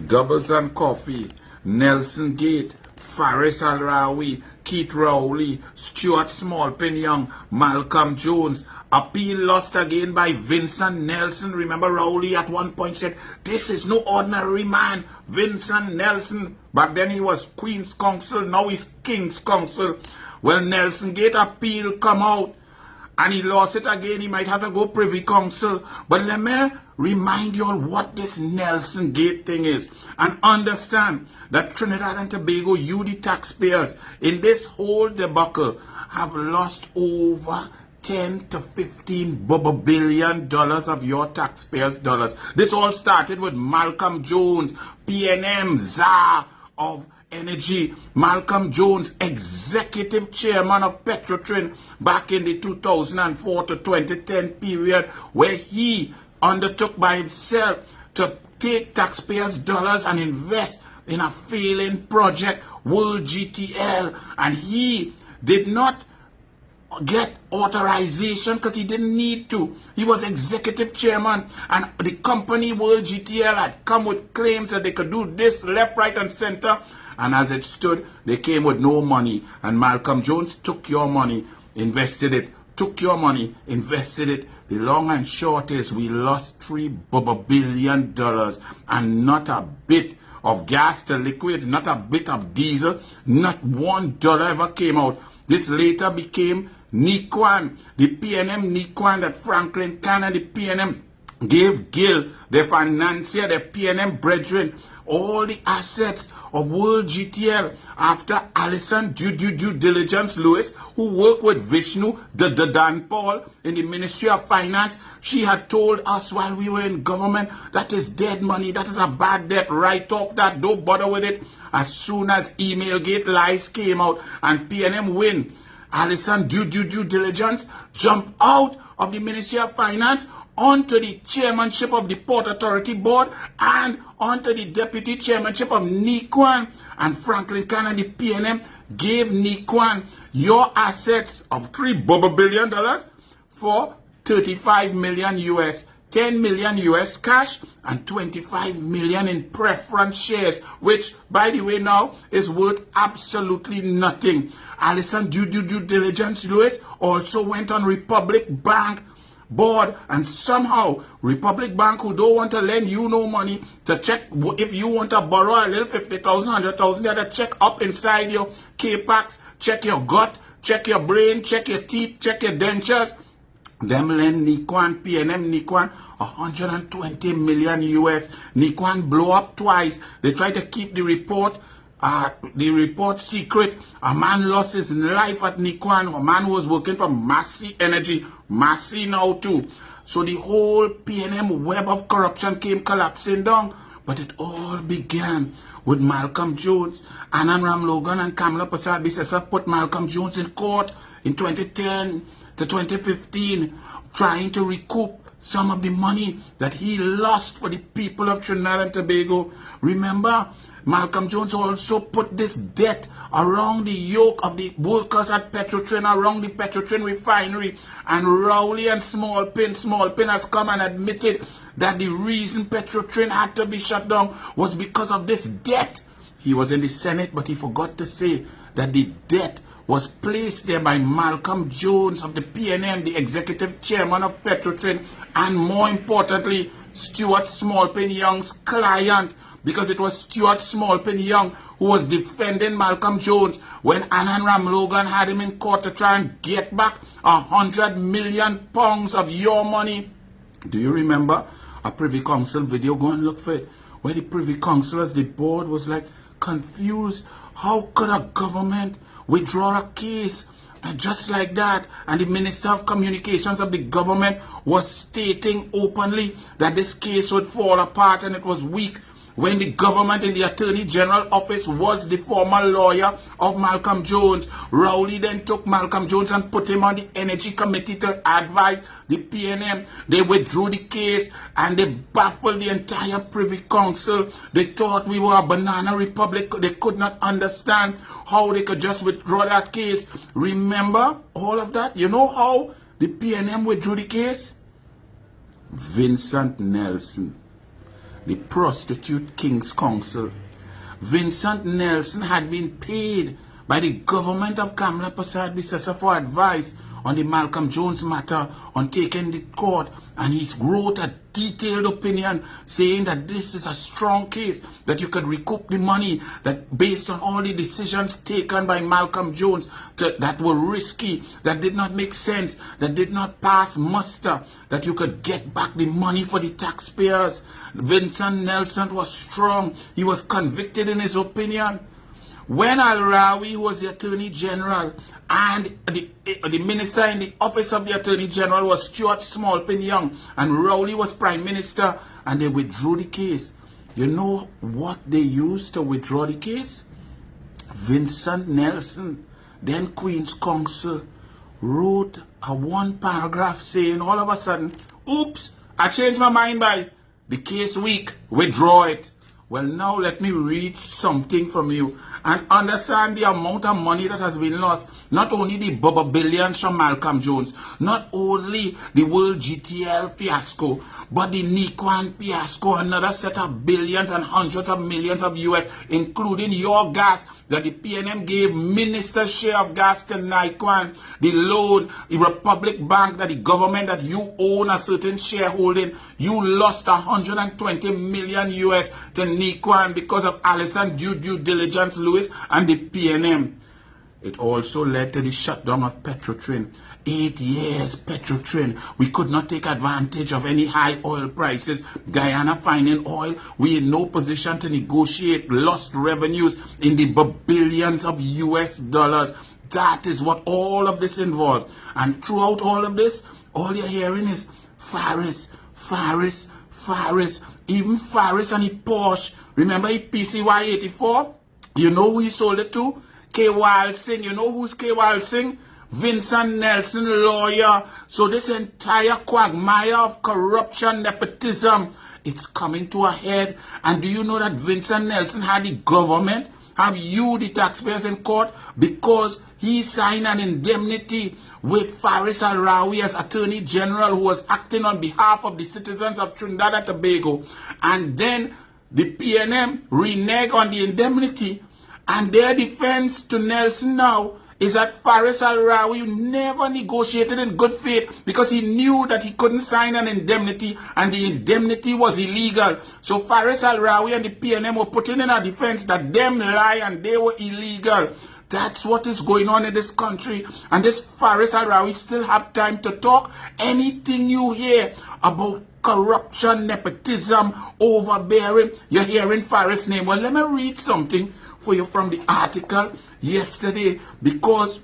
Doubles and Coffee, NELSONGATE, FARIS ROWLEY, Keith Rowley, Stuart Smallpin Young, Malcolm Jones. Appeal lost again by Vincent Nelson. Remember, Rowley at one point said, "This is no ordinary man, Vincent Nelson." Back then he was Queen's Counsel, now he's King's Counsel. Well, NELSONGATE appeal come out and he lost it again. He might have to go Privy Council. But let me remind you all what this NELSONGATE thing is. And understand that Trinidad and Tobago, you the taxpayers, in this whole debacle, have lost over 10 to 15 billion dollars of your taxpayers' dollars. This all started with Malcolm Jones, PNM czar of energy. Malcolm Jones, executive chairman of PETROTRIN back in the 2004 to 2010 period, where he undertook by himself to take taxpayers' dollars and invest in a failing project, World GTL, and he did not get authorization because he didn't need to. He was executive chairman, and the company World GTL had come with claims that they could do this left, right, and center. And as it stood, they came with no money. And Malcolm Jones took your money, invested it, took your money, invested it. The long and short is we lost $3 billion and not a bit of gas to liquid, not a bit of diesel, not $1 ever came out. This later became NIQUAN, the PNM NIQUAN that Franklin Can and the PNM gave Gill, the financier, the PNM brethren, all the assets of World GTL after Alison due diligence Lewis, who worked with Vishnu, the Dan Paul in the Ministry of Finance. She had told us while we were in government, that is dead money, that is a bad debt, write off that, don't bother with it. As soon as Emailgate lies came out and PNM win, Alison due diligence jumped out of the Ministry of Finance onto the chairmanship of the Port Authority Board and onto the deputy chairmanship of NIQUAN. And Franklin Can and the PNM gave NIQUAN your assets of $3 billion for 35 million US, 10 million US cash, and 25 million in preference shares, which, by the way, now is worth absolutely nothing. Alison due diligence Lewis also went on Republic Bank board, and somehow Republic Bank, who don't want to lend you no money, to check if you want to borrow a little 50,000, 100,000, they have to check up inside your K-Packs, check your gut, check your brain, check your teeth, check your dentures. Them lend NIQUAN, PNM NIQUAN, 120 million US. NIQUAN blow up twice. They try to keep the report secret. A man lost his life at NIQUAN. A man who was working for Massey Energy. Massey now too. So the whole PNM web of corruption came collapsing down. But it all began with Malcolm Jones. Anand Ramlogan and Kamala Prasad Bisesa put Malcolm Jones in court in 2010 to 2015, trying to recoup some of the money that he lost for the people of Trinidad and Tobago. Remember, Malcolm Jones also put this debt around the yoke of the workers at PETROTRIN, around the PETROTRIN refinery. And Rowley and Smallpin has come and admitted that the reason PETROTRIN had to be shut down was because of this debt. He was in the Senate, but he forgot to say that the debt was placed there by Malcolm Jones of the PNM, the executive chairman of PETROTRIN, and more importantly, Stuart Smallpin Young's client, because it was Stuart Smallpin Young who was defending Malcolm Jones when Anand Ramlogan had him in court to try and get back 100 million pounds of your money. Do you remember a Privy Council video? Go and look for it, where the Privy Councillors, the board was like confused. How could a government withdraw a case just like that? And the Minister of Communications of the government was stating openly that this case would fall apart and it was weak, when the government in the Attorney General office was the former lawyer of Malcolm Jones. Rowley then took Malcolm Jones and put him on the Energy Committee to advise the PNM. They withdrew the case and they baffled the entire Privy Council. They thought we were a banana republic. They could not understand how they could just withdraw that case. Remember all of that? You know how the PNM withdrew the case? Vincent Nelson, the prostitute King's Council. Vincent Nelson had been paid by the government of Kamala Prasad Bissessa for advice on the Malcolm Jones matter on taking the court, and he wrote a detailed opinion saying that this is a strong case, that you could recoup the money, that based on all the decisions taken by Malcolm Jones that were risky, that did not make sense, that did not pass muster, that you could get back the money for the taxpayers. Vincent Nelson was strong. He was convicted in his opinion. When Al-Rawi, who was the Attorney General, and the minister in the office of the Attorney General was Stuart Smallpin Young, and Rowley was Prime Minister, and they withdrew the case. You know what they used to withdraw the case? Vincent Nelson, then Queen's Counsel, wrote a one paragraph saying all of a sudden, oops, I changed my mind by the case weak, withdraw it. Well, now let me read something from you and understand the amount of money that has been lost. Not only the billions from Malcolm Jones, not only the World GTL fiasco, but the NIQUAN fiasco, another set of billions and hundreds of millions of US, including your gas that the PNM gave minister's share of gas to NIQUAN, the loan, the Republic Bank that the government that you own a certain shareholding, you lost 120 million US to NIQUAN because of Allison due diligence Lewis and the PNM. It also led to the shutdown of PETROTRIN. 8 years PETROTRIN. We could not take advantage of any high oil prices. Guyana finding oil. We in no position to negotiate lost revenues in the billions of US dollars. That is what all of this involved. And throughout all of this, all you're hearing is FARIS, FARIS, FARIS. Even FARIS and the Porsche. Remember the PCY 84? You know who he sold it to? K. Singh. You know who's K. Singh? Vincent Nelson, lawyer. So this entire quagmire of corruption, nepotism, it's coming to a head. And do you know that Vincent Nelson had the government, have you, the taxpayers, in court because he signed an indemnity with Faris Al-Rawi as Attorney General, who was acting on behalf of the citizens of Trinidad and Tobago. And then the PNM reneged on the indemnity. And their defense to Nelson now is that Faris Al-Rawi never negotiated in good faith because he knew that he couldn't sign an indemnity and the indemnity was illegal. So Faris Al-Rawi and the PNM were putting in a defense that them lie and they were illegal. That's what is going on in this country. And this Faris Al-Rawi still have time to talk. Anything you hear about corruption, nepotism, overbearing, you're hearing Faris' name. Well, let me read something for you from the article yesterday, because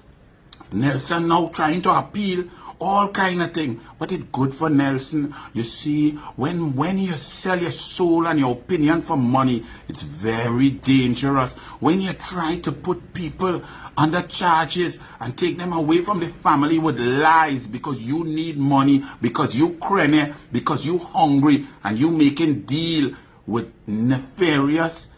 Nelson now trying to appeal all kind of thing, but it's good for Nelson. You see, when you sell your soul and your opinion for money, it's very dangerous. When you try to put people under charges and take them away from the family with lies because you need money, because you cranny, because you hungry, and you making deal with nefarious,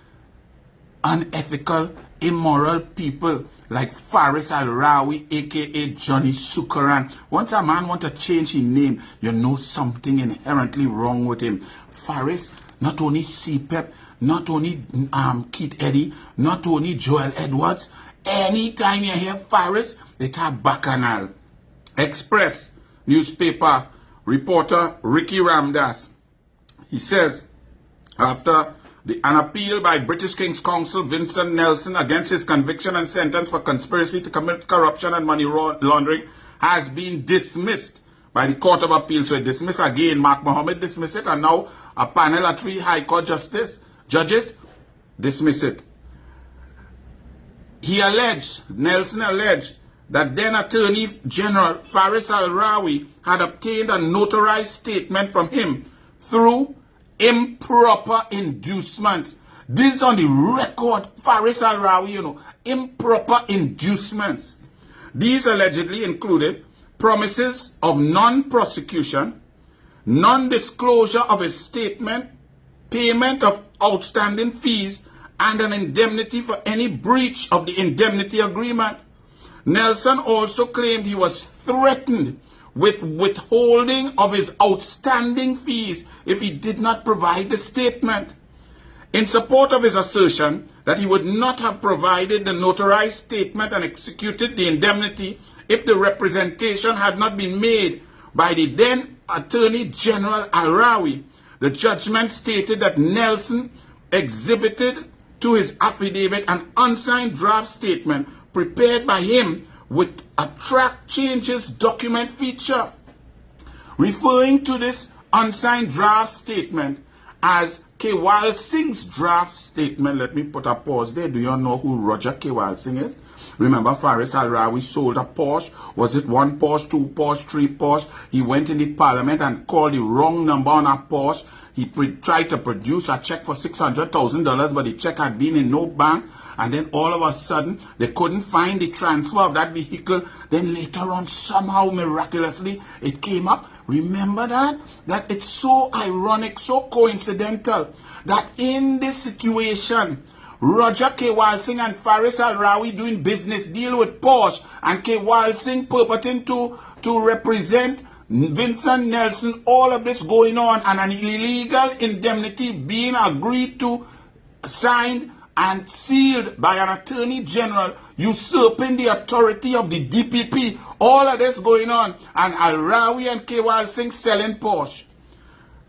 unethical, immoral people like Faris Al-Rawi, aka Johnny Sukaran. Once a man wants to change his name, you know something inherently wrong with him. Faris, not only CPEP, not only Keith Eddy, not only Joel Edwards. Anytime you hear Faris, it have Bacchanal. Express newspaper reporter Ricky Ramdas. He says, after an appeal by British King's Counsel Vincent Nelson against his conviction and sentence for conspiracy to commit corruption and money laundering has been dismissed by the Court of Appeal. So it dismissed again. Mark Mohammed dismissed it, and now a panel of 3 High Court judges dismiss it. Nelson alleged that then Attorney General Faris Al-Rawi had obtained a notarized statement from him through improper inducements. This is on the record, Faris Al-Rawi, improper inducements. These allegedly included promises of non-prosecution, non-disclosure of his statement, payment of outstanding fees, and an indemnity for any breach of the indemnity agreement. Nelson also claimed he was threatened with withholding of his outstanding fees if he did not provide the statement. In support of his assertion that he would not have provided the notarized statement and executed the indemnity if the representation had not been made by the then Attorney General RAWI, the judgment stated that Nelson exhibited to his affidavit an unsigned draft statement prepared by him with a track changes document feature. Referring to this unsigned draft statement as Kewal Singh's draft statement, let me put a pause there. Do you know who Roger Kewal Singh is? Remember, Faris Al-Rawi sold a Porsche. Was it 1 Porsche, 2 Porsche, 3 Porsche? He went in the parliament and called the wrong number on a Porsche. He tried to produce a check for $600,000, but the check had been in no bank. And then all of a sudden, they couldn't find the transfer of that vehicle. Then later on, somehow, miraculously, it came up. Remember that? That it's so ironic, so coincidental, that in this situation, Roger Kewal Singh and Faris Al-Rawi doing business deal with Porsche, and Kewal Singh purporting to represent Vincent Nelson, all of this going on, and an illegal indemnity being agreed to, signed, and sealed by an Attorney General, usurping the authority of the DPP. All of this going on, and Al-Rawi and Kewal Singh selling Porsche.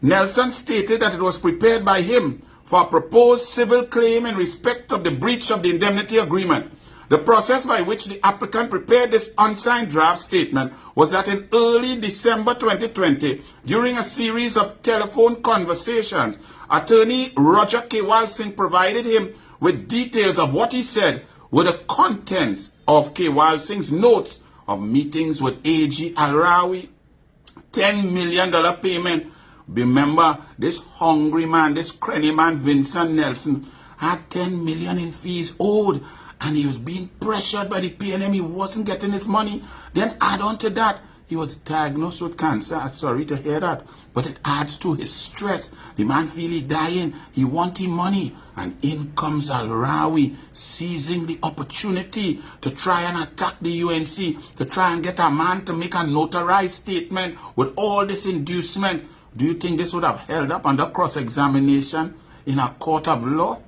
Nelson stated that it was prepared by him for a proposed civil claim in respect of the breach of the indemnity agreement. The process by which the applicant prepared this unsigned draft statement was that in early December 2020, during a series of telephone conversations, Attorney Roger Kewal Singh provided him with details of what he said were the contents of Kewal Singh's notes of meetings with AG Al-Rawi. $10 million payment. Remember, this hungry man, this cranny man, Vincent Nelson, had $10 million in fees owed, and he was being pressured by the PNM. He wasn't getting his money. Then add on to that, he was diagnosed with cancer. I'm sorry to hear that, but it adds to his stress. The man feel he dying. He wanting money. And in comes Al-Rawi, seizing the opportunity to try and attack the UNC, to try and get a man to make a notarized statement with all this inducement. Do you think this would have held up under cross-examination in a court of law?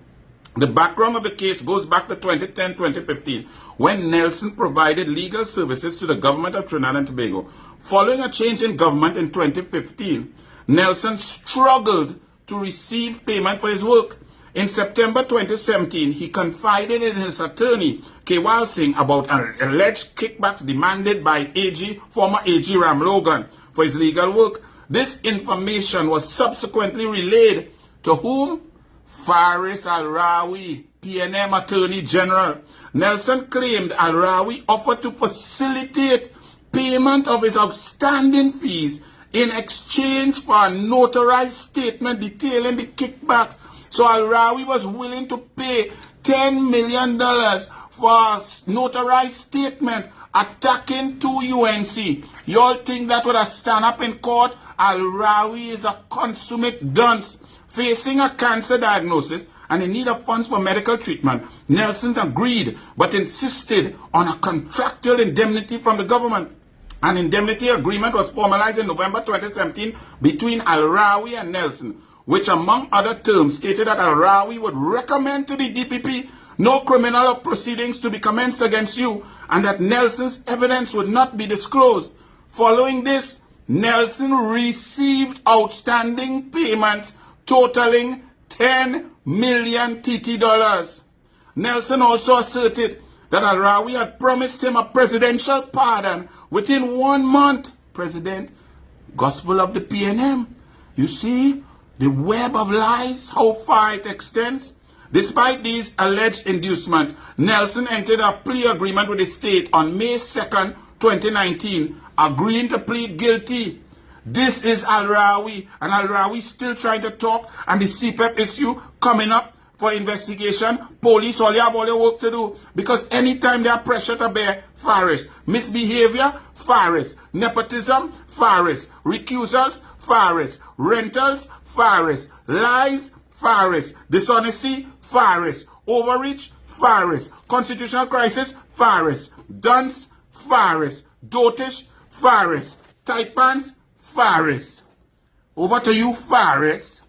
The background of the case goes back to 2010-2015, when Nelson provided legal services to the government of Trinidad and Tobago. Following a change in government in 2015, Nelson struggled to receive payment for his work. In September 2017, he confided in his attorney, Kewal Singh, about alleged kickbacks demanded by former AG Ram Logan for his legal work. This information was subsequently relayed to whom? Faris Al-Rawi, PNM Attorney General. Nelson claimed Al-Rawi offered to facilitate payment of his outstanding fees in exchange for a notarized statement detailing the kickbacks. So Al-Rawi was willing to pay $10 million for a notarized statement attacking 2 UNC. Y'all think that would have stand up in court? Al-Rawi is a consummate dunce. Facing a cancer diagnosis and in need of funds for medical treatment, Nelson agreed but insisted on a contractual indemnity from the government. An indemnity agreement was formalized in November 2017 between Al-Rawi and Nelson, which among other terms stated that Al-Rawi would recommend to the DPP no criminal proceedings to be commenced against you, and that Nelson's evidence would not be disclosed. Following this, Nelson received outstanding payments totaling 10 million TT dollars. Nelson also asserted that Al-Rawi had promised him a presidential pardon within 1 month. President, gospel of the PNM. You see the web of lies, how far it extends. Despite these alleged inducements, Nelson entered a plea agreement with the state on May 2nd, 2019, agreeing to plead guilty. This is Al-Rawi, and Al-Rawi still trying to talk, and the CPEP issue coming up for investigation. Police, all you have all your work to do, because anytime they are pressure to bear, Faris. Misbehavior, Faris. Nepotism, Faris. Recusals, Faris. Rentals, Faris. Lies, Faris. Dishonesty, Faris. Overreach, Faris. Constitutional crisis, Faris. Dunce, Faris. Dotish, Faris. tight pants, Faris. Over to you, Faris.